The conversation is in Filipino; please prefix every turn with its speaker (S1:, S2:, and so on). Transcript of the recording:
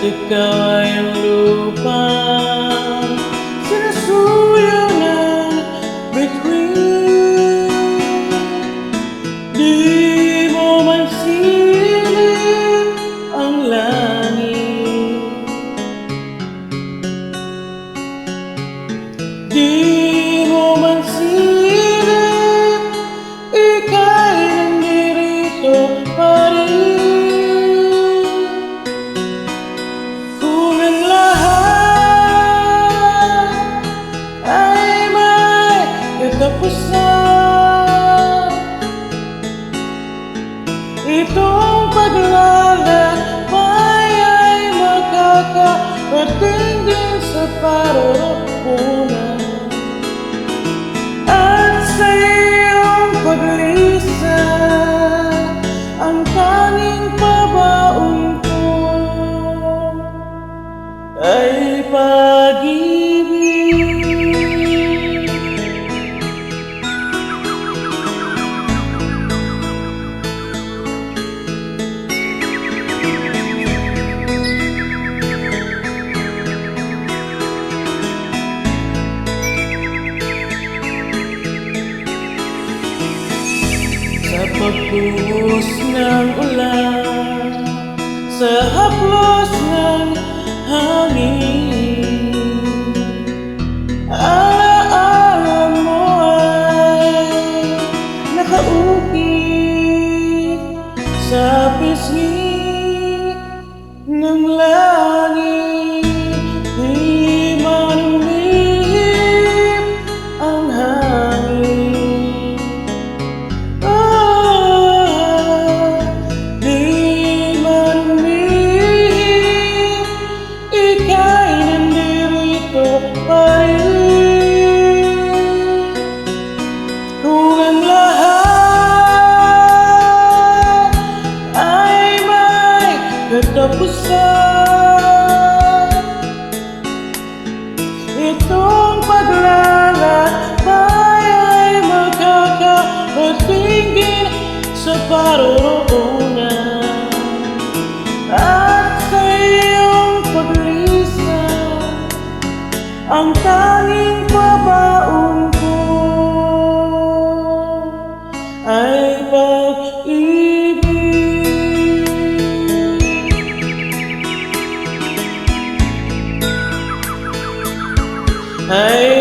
S1: ikaw ay ang lupa, sinusuyo ng bituin. Di mo man silip ang langit, di mo man silip, ika'y nandirito pa rin. Kung ang lahat ay may katapusan, itong paglalakbay ay makakarating din sa paroroonan. At sa iyong paglisan, ang tanging pabaon ko ay pag-ibig. Sa pagbuhos ng ulan, sa haplos ng hangin, alaala mo ay nakaukit sa pisngi ng langit. Di man umihip ang hangin, di man umihip, ika'y nandirito pa rin. Kung ang lahat ay may katapusan, itong paglalakbay ay makakarating din sa paroroonan. At sa iyong paglisan, ang tanging pabaon ko ay pag-ibig. Ay